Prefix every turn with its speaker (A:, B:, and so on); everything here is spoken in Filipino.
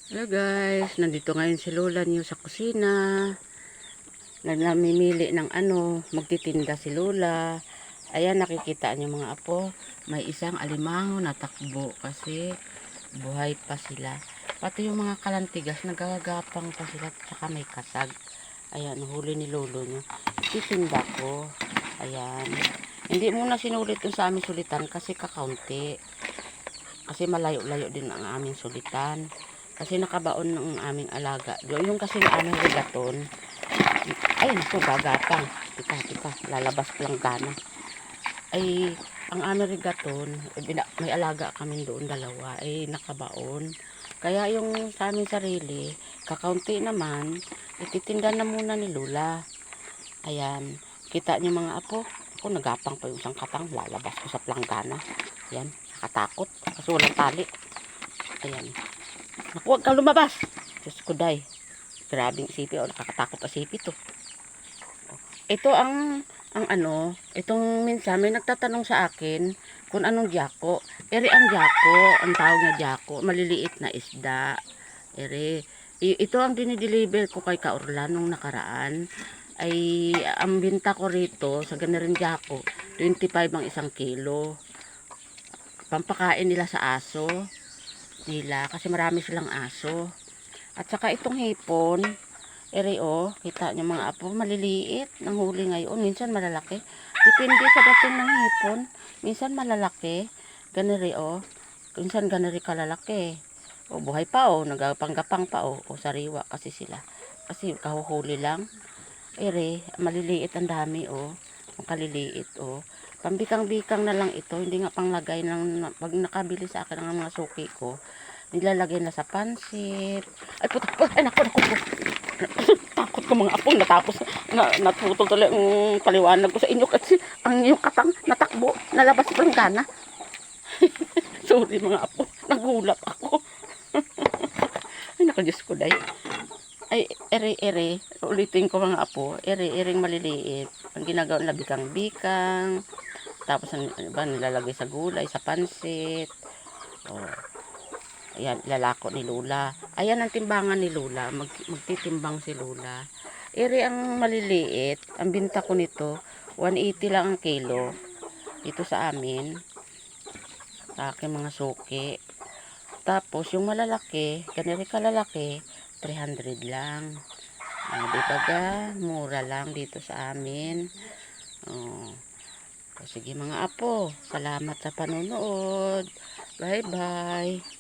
A: Hello guys, nandito ngayon si Lola niyo sa kusina. Namimili ng magtitinda si Lola. Ayan, nakikita niyo mga apo, may isang alimango na takbo kasi buhay pa sila. Pati yung mga kalantigas, nagagapang pa sila, tsaka may kasag. Ayan, huli ni Lolo niyo. Titinda ko. Ayan. Hindi muna sinulit yung sa aming sulitan kasi kakaunti. Kasi malayo-layo din ang aming sulitan. Kasi nakabaon ng aming alaga. Yung kasi ng aming regaton. Ay, naku, gagapang. Tika, lalabas ko lang gana. Ay, ang aming regaton, may alaga kami doon dalawa. Ay, nakabaon. Kaya yung sa aming sarili, kakaunti naman, ititinda na muna ni Lola. Ayan, kita niyo mga apo. Ako, nagapang pa yung isang katang. Lalabas ko sa planggana. Ayan, nakatakot. Kasi walang tali. Ayan. Naku, huwag kang lumabas. Diyos ko, day. Grabing sipi. O, nakakatakot na sipi to. Ito itong minsan may nagtatanong sa akin kung anong jako. Ere ang jako, ang tawag na jako, maliliit na isda. Ere, ito ang dinideliver ko kay Kaurlan nung nakaraan. Ay, ang binta ko rito sa ganarin jako, 25 ang isang kilo. Pampakain nila sa aso nila kasi marami silang aso. At saka itong hipon, ere kita nyo mga apo, maliliit ng huli ngayon, minsan malalaki. Depende sa dating ng hipon, minsan malalaki, ganiri minsan ganiri kalalaki. Buhay pa nagapanggapang pa sariwa kasi sila. Kasi kahuhuli lang. Ere, maliliit ang dami ang kaliliit Pambikang-bikang na lang ito, hindi nga panglagay ng pag nakabili sa akin ng mga suki ko. Nilalagay na sa pansit. Ay, puta, ay, naku. Takot ko mga apong natapos. Natutol tuloy ang paliwanag ko sa inyo kasi ang inyong katang natakbo. Nalabas ko ng gana. Sorry mga apo. Nagulat ako. Ay, naku, Diyos ko, day. Ay, ere. Ulitin ko mga apo. Ereng maliliit. Ang ginagawa nila bikang-bikang. Tapos, nilalagay sa gulay, sa pansit. Ayan, lalako ni Lola. Ayan ang timbangan ni Lola. Magtitimbang si Lola. Ere ang maliliit. Ang binta ko nito, 180 lang ang kilo. Dito sa amin. Sa aking mga suki. Tapos, yung malalaki, ganyan kalalaki, 300 lang. Diba mura lang dito sa amin. Sige mga apo, salamat sa panonood. Bye-bye.